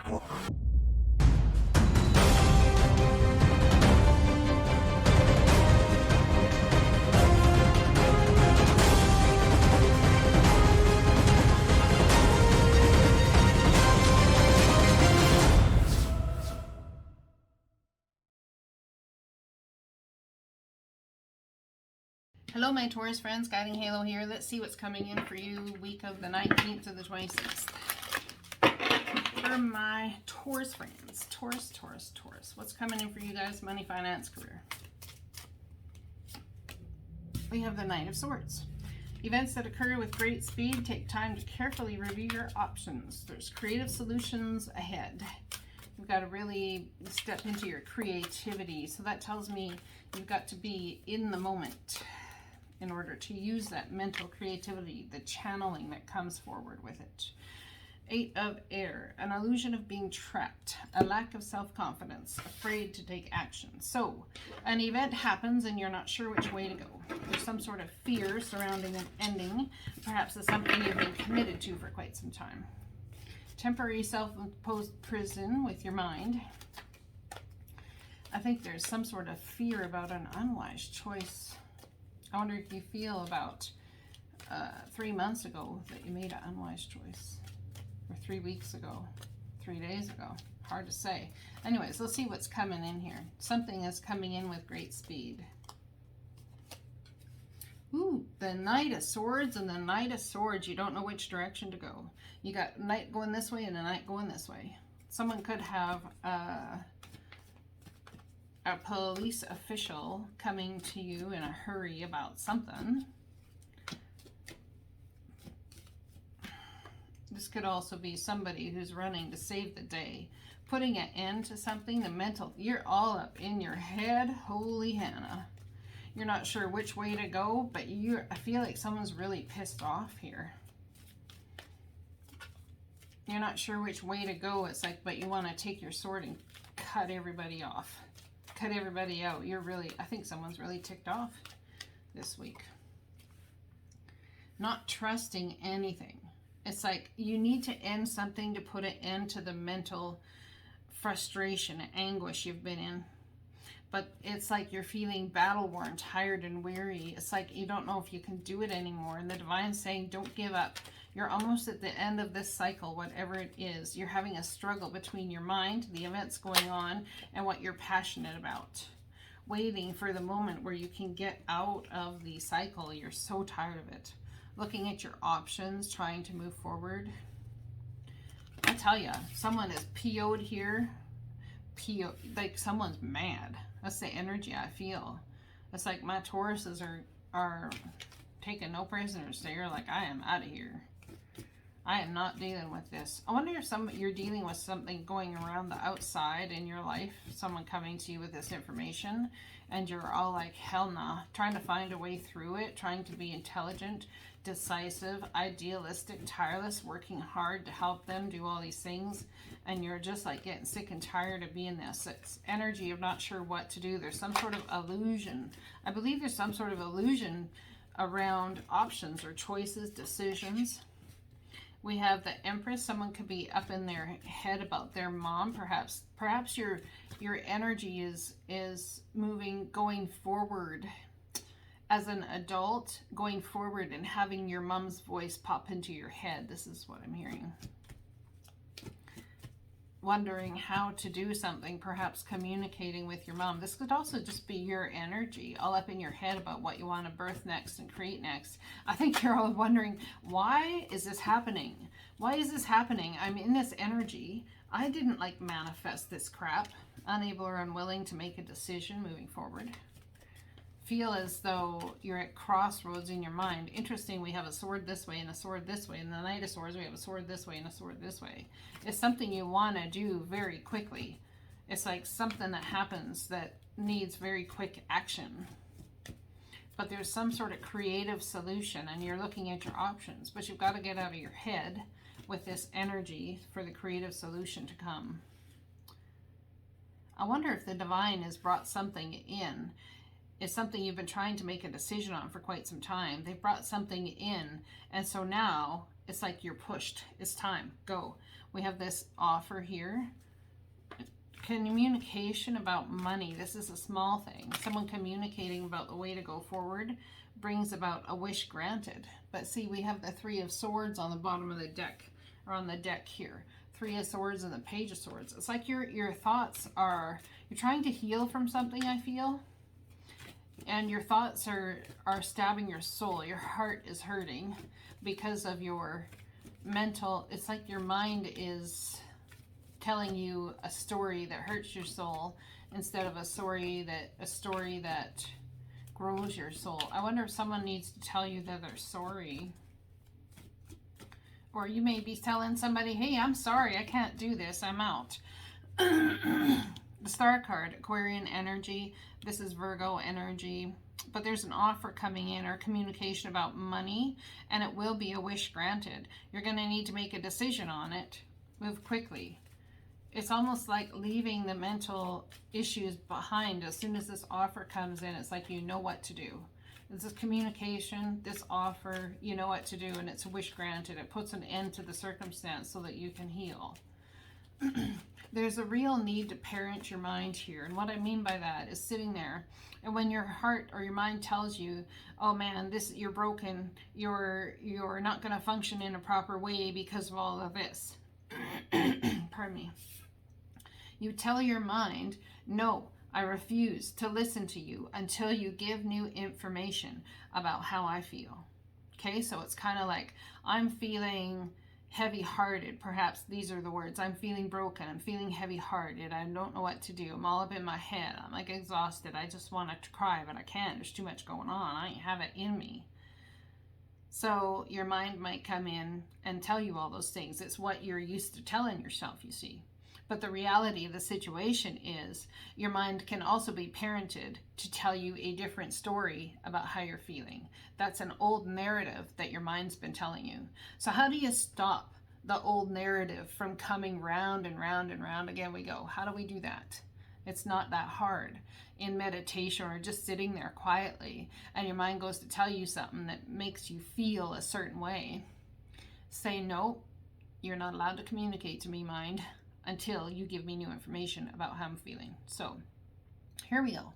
Hello my Taurus friends, Guiding Halo here. Let's see what's coming in for you week of the 19th to the 26th. For my Taurus friends, Taurus. What's coming in for you guys? Money, finance, career. We have the Knight of Swords. Events that occur with great speed. Take time to carefully review your options. There's creative solutions ahead. You've got to really step into your creativity. So that tells me you've got to be in the moment in order to use that mental creativity, the channeling that comes forward with it. 8 of Air, an illusion of being trapped, a lack of self-confidence, afraid to take action. So an event happens and you're not sure which way to go. There's some sort of fear surrounding an ending. Perhaps it's something you've been committed to for quite some time. Temporary self-imposed prison with your mind. I think there's some sort of fear about an unwise choice. I wonder if you feel about 3 months ago that you made an unwise choice. Or 3 weeks ago, 3 days ago. Hard to say. Anyways, let's see what's coming in here. Something is coming in with great speed. Ooh, the Knight of Swords and the Knight of Swords. You don't know which direction to go. You got Knight going this way and a Knight going this way. Someone could have a police official coming to you in a hurry about something. This could also be somebody who's running to save the day, putting an end to something. The mental, you're all up in your head. Holy Hannah. You're not sure which way to go, but I feel like someone's really pissed off here. You're not sure which way to go. It's like, but you want to take your sword and cut everybody off. Cut everybody out. I think someone's really ticked off this week. Not trusting anything. It's like you need to end something to put an end to the mental frustration and anguish you've been in. But it's like you're feeling battle-worn, tired and weary. It's like you don't know if you can do it anymore. And the Divine's saying, don't give up. You're almost at the end of this cycle, whatever it is. You're having a struggle between your mind, the events going on, and what you're passionate about. Waiting for the moment where you can get out of the cycle. You're so tired of it. Looking at your options, trying to move forward. I tell you, someone is PO'd here. Like someone's mad. That's the energy I feel. It's like my Tauruses are taking no prisoners. They're like, I am out of here. I am not dealing with this. I wonder if you're dealing with something going around the outside in your life, someone coming to you with this information, and you're all like, hell nah, trying to find a way through it, trying to be intelligent, decisive, idealistic, tireless, working hard to help them do all these things, and you're just like getting sick and tired of being this. It's energy of not sure what to do. There's some sort of illusion. I believe there's some sort of illusion around options or choices, decisions. We have the Empress. Someone could be up in their head about their mom. Perhaps your energy is moving, going forward as an adult, going forward and having your mom's voice pop into your head. This is what I'm hearing. Wondering how to do something, perhaps communicating with your mom. This could also just be your energy all up in your head about what you want to birth next and create next. I think you're all wondering, why is this happening? Why is this happening? I'm in this energy. I didn't like manifest this crap. Unable or unwilling to make a decision moving forward. Feel as though you're at crossroads in your mind. Interesting, we have a sword this way and a sword this way. In the Knight of Swords, we have a sword this way and a sword this way. It's something you want to do very quickly. It's like something that happens that needs very quick action. But there's some sort of creative solution and you're looking at your options. But you've got to get out of your head with this energy for the creative solution to come. I wonder if the Divine has brought something in. It's something you've been trying to make a decision on for quite some time. They've brought something in, and so now it's like you're pushed. It's time. Go. We have this offer here. Communication about money. This is a small thing. Someone communicating about the way to go forward brings about a wish granted. But see, we have the Three of Swords on the bottom of the deck, or on the deck here. Three of Swords and the Page of Swords. It's like your thoughts are, you're trying to heal from something, I feel. And your thoughts are stabbing your soul. Your heart is hurting because of your mental, it's like your mind is telling you a story that hurts your soul instead of a story that grows your soul. I wonder if someone needs to tell you that they're sorry. Or you may be telling somebody, hey, I'm sorry, I can't do this, I'm out. The Star card, Aquarian energy. This is Virgo energy. But there's an offer coming in or communication about money, and it will be a wish granted. You're going to need to make a decision on it. Move quickly. It's almost like leaving the mental issues behind. As soon as this offer comes in, it's like you know what to do. This is communication, this offer, you know what to do, and it's a wish granted. It puts an end to the circumstance so that you can heal. There's a real need to parent your mind here. And what I mean by that is sitting there, and when your heart or your mind tells you, oh man, you're broken, you're not going to function in a proper way because of all of this. Pardon me. You tell your mind, no, I refuse to listen to you until you give new information about how I feel. Okay, so it's kind of like, I'm feeling heavy-hearted. Perhaps these are the words. I'm feeling broken. I'm feeling heavy-hearted. I don't know what to do. I'm all up in my head. I'm like exhausted. I just want to cry, but I can't. There's too much going on. I ain't have it in me. So your mind might come in and tell you all those things. It's what you're used to telling yourself, you see. But the reality of the situation is your mind can also be parented to tell you a different story about how you're feeling. That's an old narrative that your mind's been telling you. So how do you stop the old narrative from coming round and round and round? Again, we go, how do we do that? It's not that hard. In meditation or just sitting there quietly and your mind goes to tell you something that makes you feel a certain way, say, no, you're not allowed to communicate to me, mind, until you give me new information about how I'm feeling. So here we go.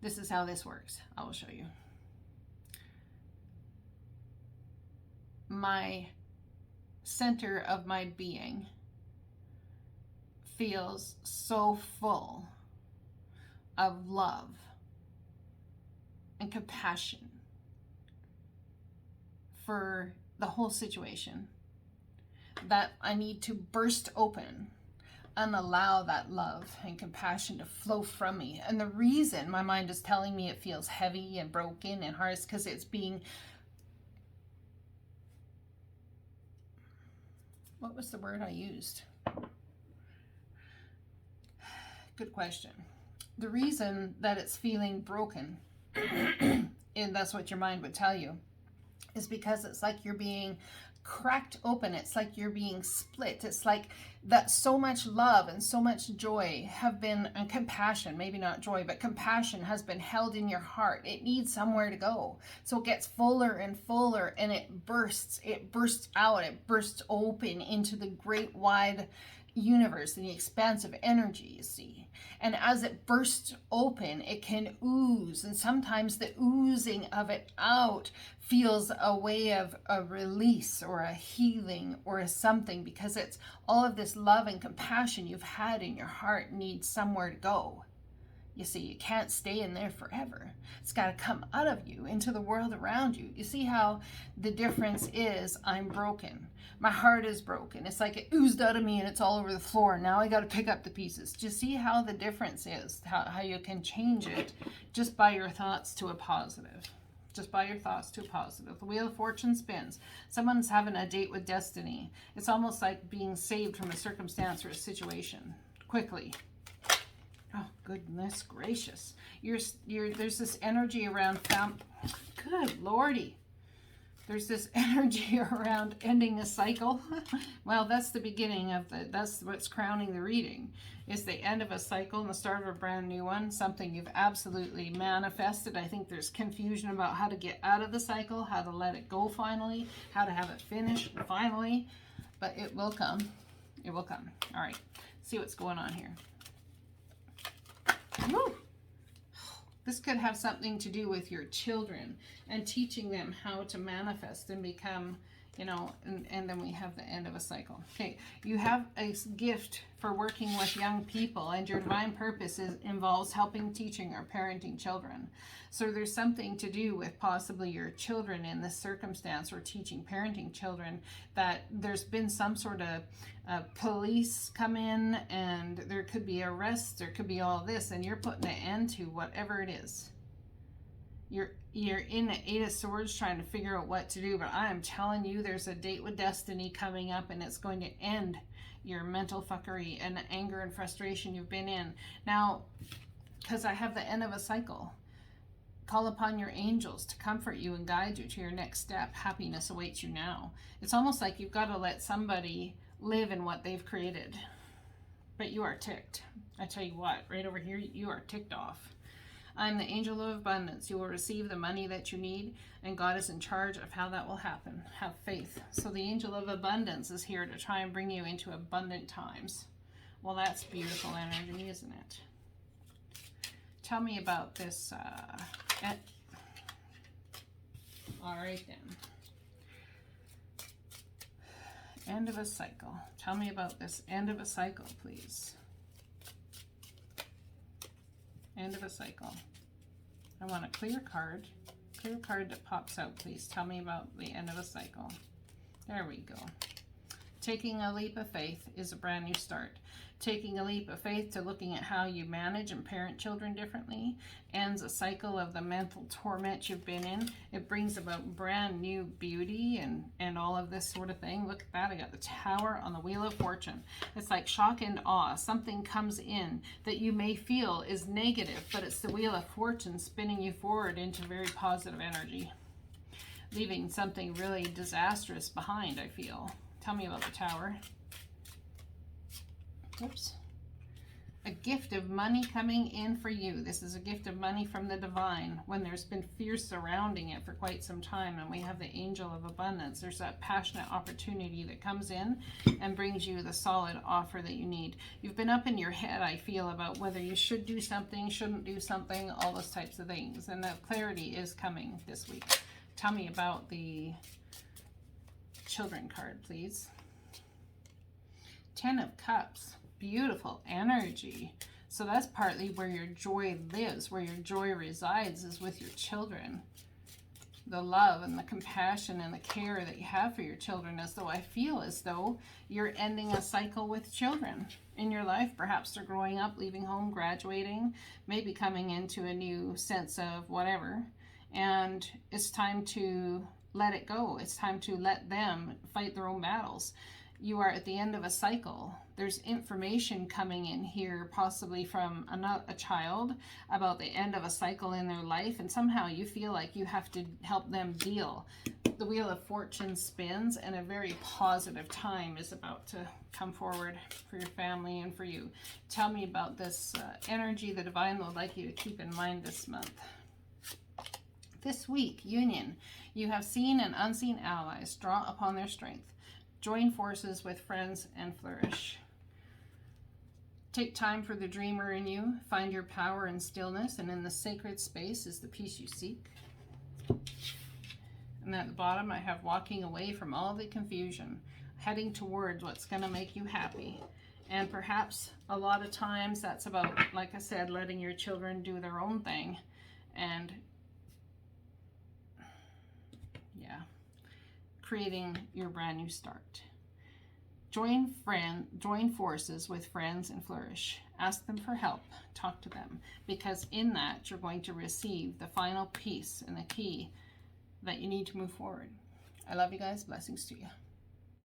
This is how this works. I will show you. My center of my being feels so full of love and compassion for the whole situation that I need to burst open and allow that love and compassion to flow from me. And the reason my mind is telling me it feels heavy and broken and hard is because it's being, what was the word I used? Good question. The reason that it's feeling broken, and that's what your mind would tell you, is because it's like you're being cracked open. It's like you're being split. It's like that so much love and so much joy have been, and compassion, maybe not joy, but compassion has been held in your heart. It needs somewhere to go. So it gets fuller and fuller and it bursts out, it bursts open into the great wide universe and the expansive energy, you see. And as it bursts open, it can ooze, and sometimes the oozing of it out feels a way of a release or a healing or a something, because it's all of this love and compassion you've had in your heart needs somewhere to go. You see, you can't stay in there forever. It's got to come out of you into the world around you. You see how the difference is, I'm broken. My heart is broken. It's like it oozed out of me and it's all over the floor. Now I got to pick up the pieces. Do you see how the difference is? How you can change it just by your thoughts to a positive. Just by your thoughts to a positive. The Wheel of Fortune spins. Someone's having a date with destiny. It's almost like being saved from a circumstance or a situation. Quickly. Oh, goodness gracious. There's this energy around good lordy. There's this energy around ending a cycle. Well, that's the beginning of that's what's crowning the reading. It's the end of a cycle and the start of a brand new one, something you've absolutely manifested. I think there's confusion about how to get out of the cycle, how to let it go finally, how to have it finished finally, but it will come. It will come. All right. See what's going on here. Woo! This could have something to do with your children and teaching them how to manifest and become, you know, and then we have the end of a cycle. Okay, you have a gift for working with young people, and your divine purpose involves helping, teaching, or parenting children. So there's something to do with possibly your children in this circumstance, or teaching, parenting children, that there's been some sort of police come in, and there could be arrests, there could be all this, and you're putting an end to whatever it is. You're in the Eight of Swords trying to figure out what to do, but I am telling you, there's a date with destiny coming up, and it's going to end your mental fuckery and the anger and frustration you've been in. Now, because I have the end of a cycle, call upon your angels to comfort you and guide you to your next step. Happiness awaits you now. It's almost like you've got to let somebody live in what they've created. But you are ticked. I tell you what, right over here, you are ticked off. I'm the angel of abundance. You will receive the money that you need, and God is in charge of how that will happen. Have faith. So the angel of abundance is here to try and bring you into abundant times. Well, that's beautiful energy, isn't it? Tell me about this. All right, then. End of a cycle. Tell me about this end of a cycle, please. End of a cycle. I want a clear card. Clear card that pops out, please. Tell me about the end of a cycle. There we go. Taking a leap of faith is a brand new start. Taking a leap of faith to looking at how you manage and parent children differently ends a cycle of the mental torment you've been in. It brings about brand new beauty and all of this sort of thing. Look at that. I got the Tower on the Wheel of Fortune. It's like shock and awe. Something comes in that you may feel is negative, but it's the Wheel of Fortune spinning you forward into very positive energy, leaving something really disastrous behind, I feel. Tell me about the Tower. Oops. A gift of money coming in for you. This is a gift of money from the divine when there's been fear surrounding it for quite some time, and we have the angel of abundance. There's that passionate opportunity that comes in and brings you the solid offer that you need. You've been up in your head, I feel, about whether you should do something, shouldn't do something, all those types of things, and that clarity is coming this week. Tell me about the children card, please. 10 of Cups. Beautiful energy. So that's partly where your joy lives, where your joy resides, is with your children. The love and the compassion and the care that you have for your children, as though I feel as though you're ending a cycle with children in your life. Perhaps they're growing up, leaving home, graduating, maybe coming into a new sense of whatever. And it's time to let it go. It's time to let them fight their own battles. You are at the end of a cycle. There's information coming in here, possibly from a child, about the end of a cycle in their life, and somehow you feel like you have to help them deal. The Wheel of Fortune spins, and a very positive time is about to come forward for your family and for you. Tell me about this energy the divine would like you to keep in mind this month. This week, union. You have seen and unseen allies. Draw upon their strength. Join forces with friends and flourish. Take time for the dreamer in you. Find your power in stillness, and in the sacred space is the peace you seek. And at the bottom, I have walking away from all the confusion, heading towards what's going to make you happy. And perhaps a lot of times that's about, like I said, letting your children do their own thing. And yeah, creating your brand new start. Join forces with friends and flourish. Ask them for help. Talk to them, because in that you're going to receive the final piece and the key that you need to move forward. I love you guys. Blessings to you.